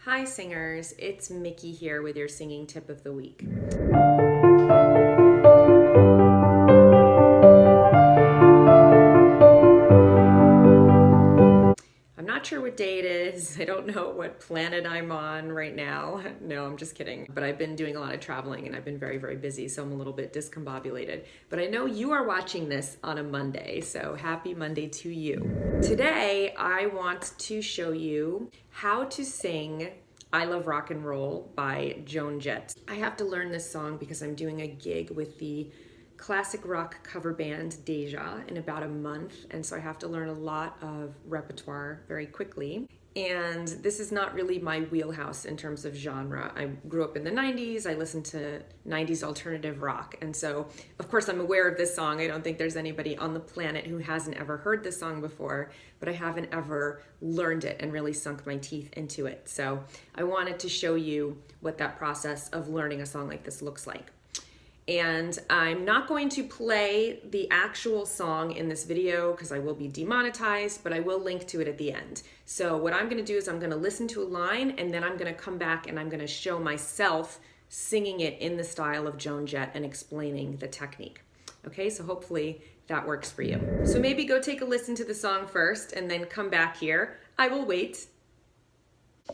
Hi singers, it's Miki here with your singing tip of the week. I'm not sure what day it is. I don't know what planet I'm on right now. No, I'm just kidding. But I've been doing a lot of traveling and I've been very, very busy, so I'm a little bit discombobulated. But I know you are watching this on a Monday, so happy Monday to you. Today, I want to show you how to sing I Love Rock and Roll by Joan Jett. I have to learn this song because I'm doing a gig with the classic rock cover band Deja in about a month, and so I have to learn a lot of repertoire very quickly. And this is not really my wheelhouse in terms of genre. I grew up in the 90s, I listened to 90s alternative rock, and so of course I'm aware of this song. I don't think there's anybody on the planet who hasn't ever heard this song before, but I haven't ever learned it and really sunk my teeth into it. So I wanted to show you what that process of learning a song like this looks like. And I'm not going to play the actual song in this video because I will be demonetized, but I will link to it at the end. So what I'm going to do is I'm going to listen to a line and then I'm going to come back and I'm going to show myself singing it in the style of Joan Jett and explaining the technique. Okay, so hopefully that works for you. So maybe go take a listen to the song first and then come back here. I will wait.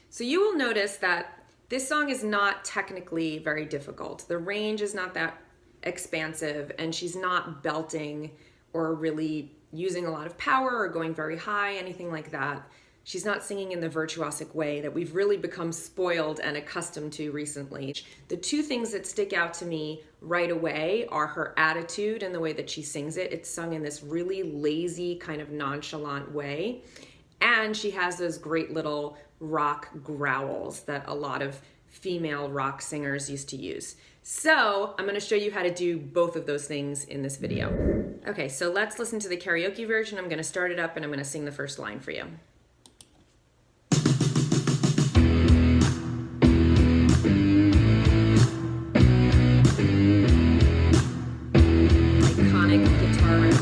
So you will notice that this song is not technically very difficult. The range is not that expansive and she's not belting or really using a lot of power or going very high, anything like that. She's not singing in the virtuosic way that we've really become spoiled and accustomed to recently. The two things that stick out to me right away are her attitude and the way that she sings it. It's sung in this really lazy, kind of nonchalant way. And she has those great little rock growls that a lot of female rock singers used to use. So I'm going to show you how to do both of those things in this video. Okay, so let's listen to the karaoke version. I'm going to start it up and I'm going to sing the first line for you. Iconic guitar riff.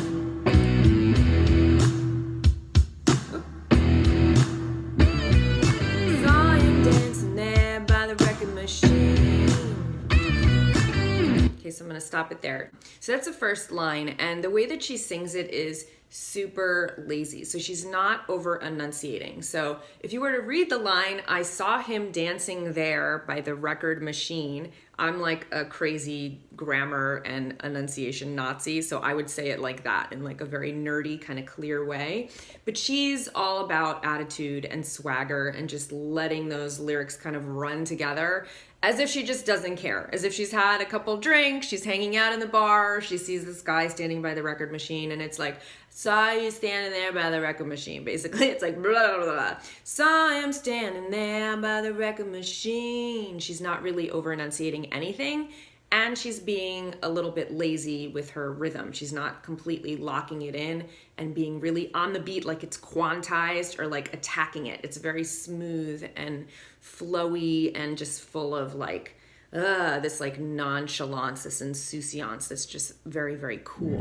So I'm going to stop it there. So that's the first line, and the way that she sings it is super lazy. So she's not over enunciating. So if you were to read the line, I saw him dancing there by the record machine, I'm like a crazy grammar and enunciation Nazi, so I would say it like that in like a very nerdy kind of clear way. But she's all about attitude and swagger and just letting those lyrics kind of run together as if she just doesn't care, as if she's had a couple drinks, she's hanging out in the bar, she sees this guy standing by the record machine, and it's like, saw you standing there by the record machine. Basically, it's like, blah, blah, blah. Saw him standing there by the record machine. She's not really over enunciating anything, and she's being a little bit lazy with her rhythm. She's not completely locking it in and being really on the beat like it's quantized or like attacking it. It's very smooth and flowy and just full of like, this like nonchalance, this insouciance that's just very, very cool.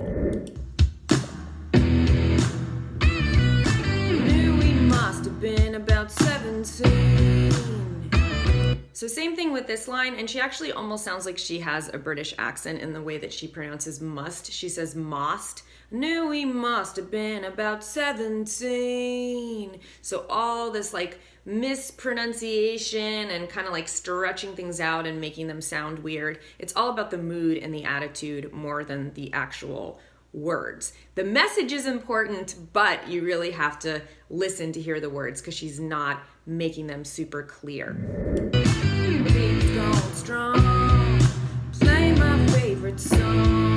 Knew we must have been about 17. So same thing with this line, and she actually almost sounds like she has a British accent in the way that she pronounces must. She says most. Knew we must have been about 17. So all this like mispronunciation and kind of like stretching things out and making them sound weird. It's all about the mood and the attitude more than the actual words. The message is important, but you really have to listen to hear the words because she's not making them super clear. Baby's going strong, play my favorite song.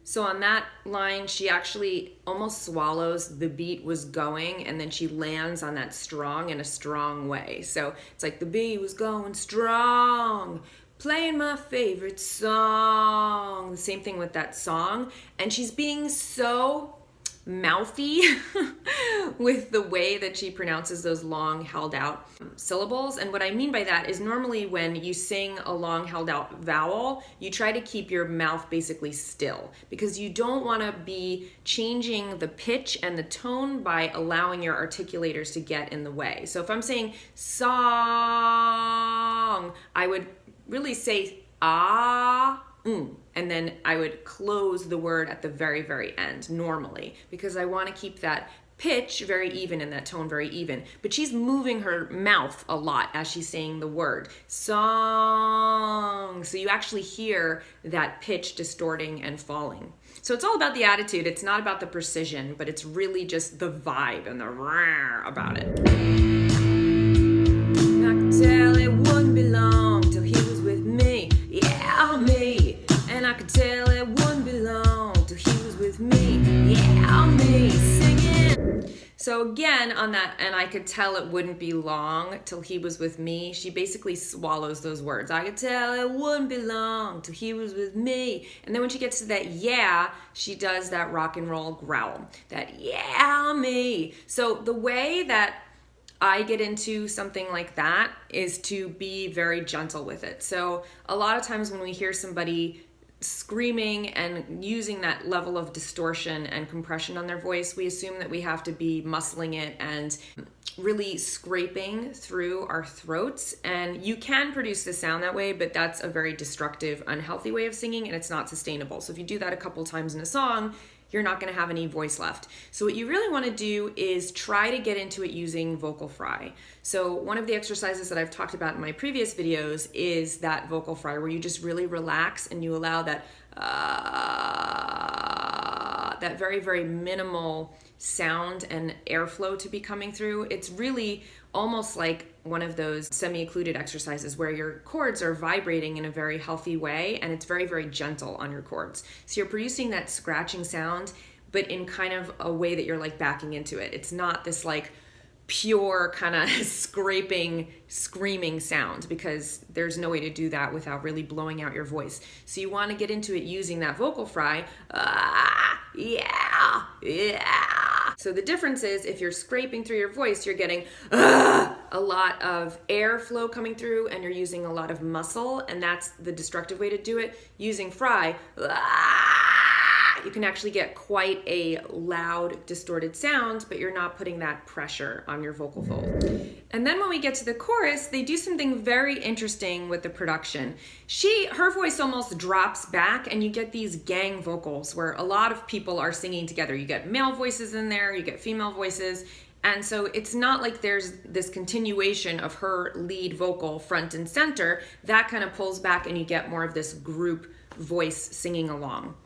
So on that line, she actually almost swallows the beat was going, and then she lands on that strong in a strong way. So it's like the beat was going strong, playing my favorite song. The same thing with that song. And she's being so mouthy with the way that she pronounces those long held out syllables. And what I mean by that is normally when you sing a long held out vowel, you try to keep your mouth basically still because you don't want to be changing the pitch and the tone by allowing your articulators to get in the way. So if I'm saying song, I would really say ah, and then I would close the word at the very, very end normally because I want to keep that pitch very even and that tone very even. But she's moving her mouth a lot as she's saying the word song. So you actually hear that pitch distorting and falling. So it's all about the attitude. It's not about the precision, but it's really just the vibe and the rah about it. I could tell it wouldn't be long till he was with me. Yeah, me. And I could tell it wouldn't be long till he was with me. Yeah, me. Singing. So again, on that, and I could tell it wouldn't be long till he was with me, she basically swallows those words. I could tell it wouldn't be long till he was with me. And then when she gets to that yeah, she does that rock and roll growl. That yeah, me. So the way that I get into something like that is to be very gentle with it. So a lot of times when we hear somebody screaming and using that level of distortion and compression on their voice, we assume that we have to be muscling it and really scraping through our throats. And you can produce the sound that way, but that's a very destructive, unhealthy way of singing, and it's not sustainable. So if you do that a couple times in a song, you're not going to have any voice left. So what you really want to do is try to get into it using vocal fry. So one of the exercises that I've talked about in my previous videos is that vocal fry, where you just really relax and you allow that that very, very minimal sound and airflow to be coming through. It's really almost like one of those semi-occluded exercises where your cords are vibrating in a very healthy way, and it's very, very gentle on your cords. So you're producing that scratching sound, but in kind of a way that you're like backing into it. It's not this like pure kind of scraping, screaming sound, because there's no way to do that without really blowing out your voice. So you want to get into it using that vocal fry. Yeah, yeah. So the difference is if you're scraping through your voice, you're getting a lot of airflow coming through and you're using a lot of muscle, and that's the destructive way to do it. Using fry, you can actually get quite a loud, distorted sound, but you're not putting that pressure on your vocal fold. And then when we get to the chorus, they do something very interesting with the production. Her voice almost drops back, and you get these gang vocals where a lot of people are singing together. You get male voices in there, you get female voices, and so it's not like there's this continuation of her lead vocal front and center. That kind of pulls back and you get more of this group voice singing along.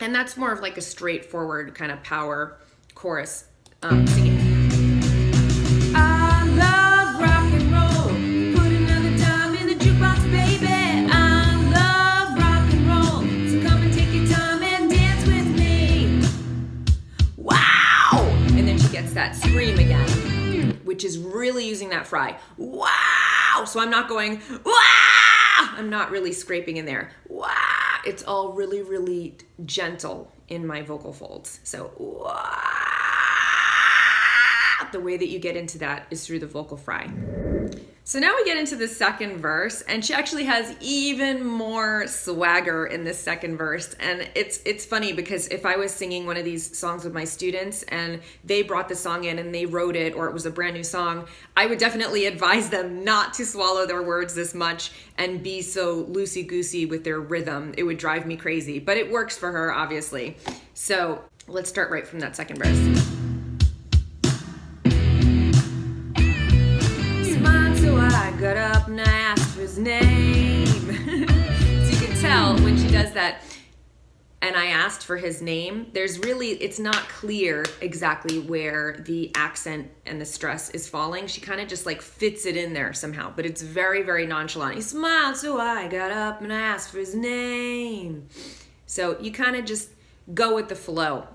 And that's more of like a straightforward kind of power chorus singing. I love rock and roll. Put another dime in the jukebox, baby. I love rock and roll. So come and take your time and dance with me. Wow! And then she gets that scream again, which is really using that fry. Wow! So I'm not going, wow! I'm not really scraping in there. Wow! It's all really, really gentle in my vocal folds. So the way that you get into that is through the vocal fry. So now we get into the second verse, and she actually has even more swagger in this second verse. And it's funny because if I was singing one of these songs with my students and they brought the song in and they wrote it, or it was a brand new song, I would definitely advise them not to swallow their words this much and be so loosey-goosey with their rhythm. It would drive me crazy, but it works for her, obviously. So let's start right from that second verse. I got up and I asked for his name. So you can tell when she does that, and I asked for his name, it's not clear exactly where the accent and the stress is falling. She kind of just like fits it in there somehow, but it's very, very nonchalant. He smiled, so I got up and I asked for his name. So you kind of just go with the flow.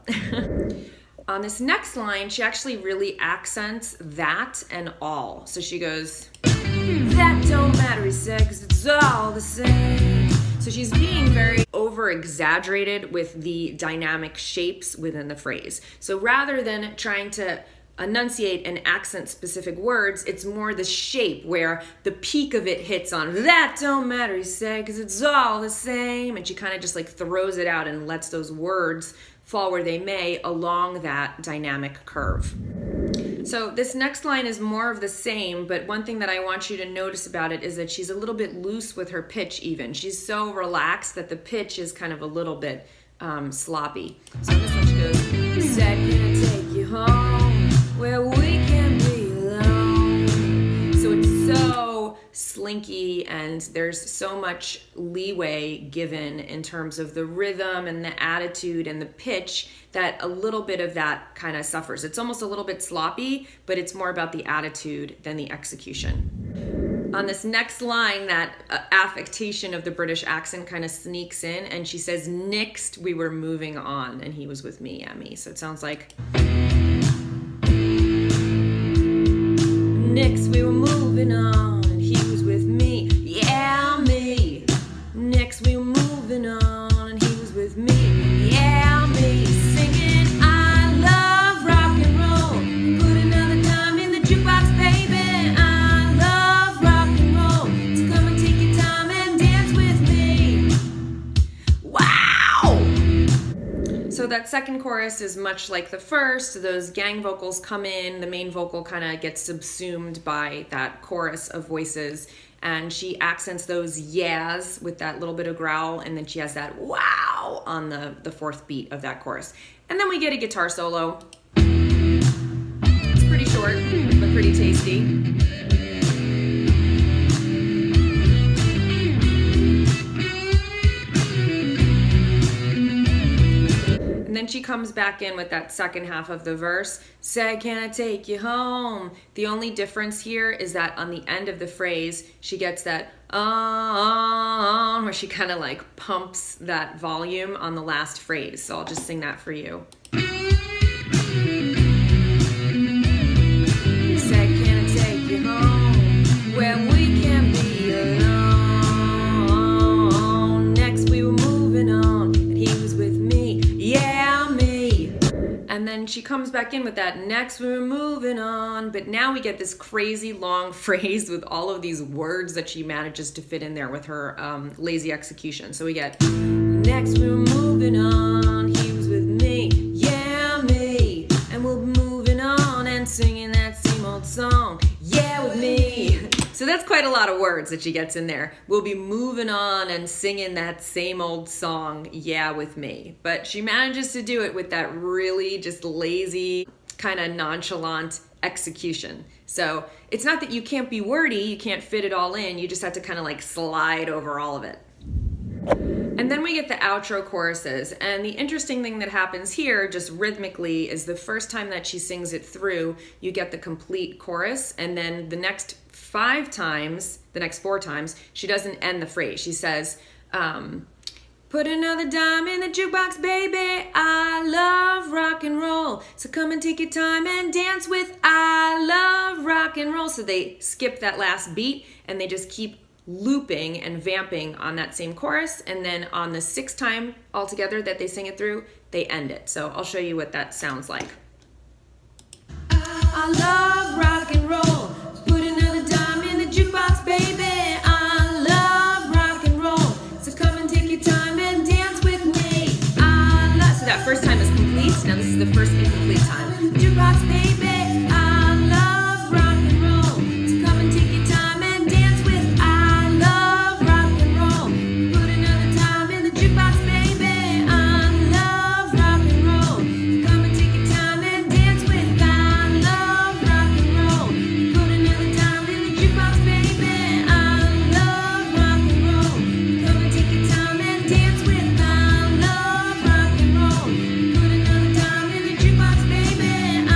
On this next line, she actually really accents that and all. So she goes, that don't matter, he said, 'cause it's all the same. So she's being very over exaggerated with the dynamic shapes within the phrase. So rather than trying to enunciate and accent specific words, it's more the shape where the peak of it hits on that don't matter, you say, because it's all the same. And she kind of just like throws it out and lets those words fall where they may along that dynamic curve. So this next line is more of the same, but one thing that I want you to notice about it is that she's a little bit loose with her pitch even. She's so relaxed that the pitch is kind of a little bit sloppy. So this one she goes, said, can I take you home where we can be alone? So it's so slinky and there's so much leeway given in terms of the rhythm and the attitude and the pitch that a little bit of that kind of suffers. It's almost a little bit sloppy, but it's more about the attitude than the execution. On this next line, that affectation of the British accent kind of sneaks in, and she says, next we were moving on, and he was with me, yeah, me. So it sounds like, next we were moving on, and he was with me, yeah, me. Next we were moving on, and he was with me, yeah, me. Singing, I love rock and roll. Put another dime in the jukebox, baby. I love rock and roll. So come and take your time and dance with me. Wow! So that second chorus is much like the first. Those gang vocals come in, the main vocal kind of gets subsumed by that chorus of voices, and she accents those yeahs with that little bit of growl, and then she has that wow on the fourth beat of that chorus. And then we get a guitar solo. It's pretty short, but pretty tasty. And then she comes back in with that second half of the verse. Say, can I take you home? The only difference here is that on the end of the phrase, she gets that on, where she kind of like pumps that volume on the last phrase. So I'll just sing that for you. Say, can I take you home where we can be alone? Next we were moving on, and he was with me, yeah, me. And then she comes back in with that next we were moving on, but now we get this crazy long phrase with all of these words that she manages to fit in there with her lazy execution. So we get next we were moving on, he was with me, yeah, me. And we'll be moving on and singing that same old song, yeah, with me. So that's quite a lot of words that she gets in there. We'll be moving on and singing that same old song, yeah, with me. But she manages to do it with that really just lazy, kind of nonchalant execution. So it's not that you can't be wordy, you can't fit it all in, you just have to kind of like slide over all of it. And then we get the outro choruses, and the interesting thing that happens here, just rhythmically, is the first time that she sings it through, you get the complete chorus, and then the next four times, she doesn't end the phrase. She says, put another dime in the jukebox, baby. I love rock and roll. So come and take your time and dance with I love rock and roll. So they skip that last beat, and they just keep looping and vamping on that same chorus, and then on the sixth time altogether that they sing it through, they end it. So I'll show you what that sounds like. I love rock and roll. Put another dime in the jukebox, baby. I love rock and roll. So come and take your time and dance with me. So that first time is complete. Now this is the first incomplete time. Jukebox, baby. I love rock and roll. So come and take your time and dance with I love rock and roll. Put another time in the jukebox, baby. I love rock and roll. Come and take your time and dance with I love rock and roll. Put another time in the jukebox, baby. I love rock and roll. Come and take your time and dance with I love rock and roll. Put another time in the jukebox, baby. I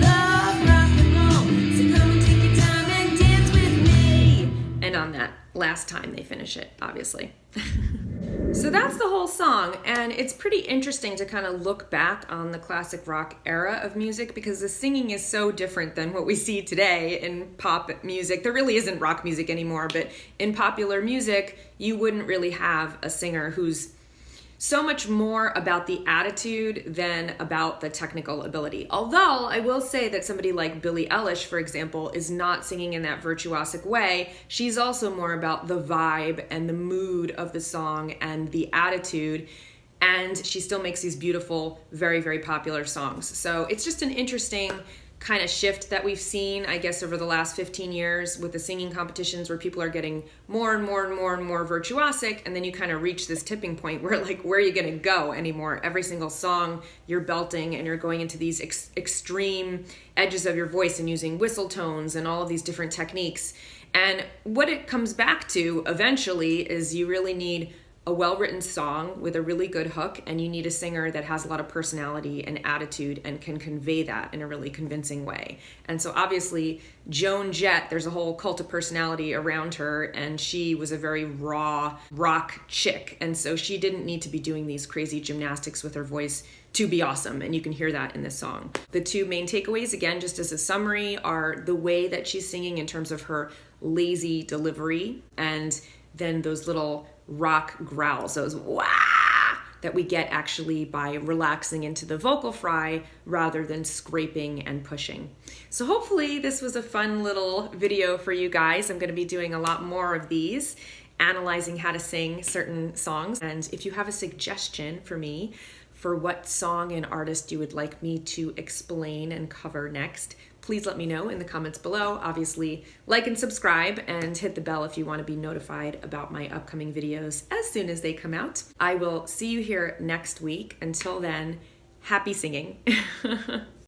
love rock and roll. So come and take your time and dance with me. And on that last time they finish it, obviously. So that's the whole song, and it's pretty interesting to kind of look back on the classic rock era of music because the singing is so different than what we see today in pop music. There really isn't rock music anymore, but in popular music, you wouldn't really have a singer who's so much more about the attitude than about the technical ability. Although I will say that somebody like Billie Eilish, for example, is not singing in that virtuosic way. She's also more about the vibe and the mood of the song and the attitude. And she still makes these beautiful, very, very popular songs. So it's just an interesting kind of shift that we've seen, I guess, over the last 15 years with the singing competitions where people are getting more and more and more and more virtuosic, and then you kind of reach this tipping point where like, where are you going to go anymore? Every single song you're belting and you're going into these extreme edges of your voice and using whistle tones and all of these different techniques. And what it comes back to eventually is you really need a well-written song with a really good hook, and you need a singer that has a lot of personality and attitude and can convey that in a really convincing way. And so obviously Joan Jett, there's a whole cult of personality around her, and she was a very raw rock chick, and so she didn't need to be doing these crazy gymnastics with her voice to be awesome, and you can hear that in this song. The two main takeaways, again, just as a summary, are the way that she's singing in terms of her lazy delivery, and then those little rock growls, those wah that we get actually by relaxing into the vocal fry rather than scraping and pushing. So hopefully this was a fun little video for you guys. I'm going to be doing a lot more of these, analyzing how to sing certain songs. And if you have a suggestion for me for what song and artist you would like me to explain and cover next, please let me know in the comments below. Obviously, like and subscribe and hit the bell if you want to be notified about my upcoming videos as soon as they come out. I will see you here next week. Until then, happy singing.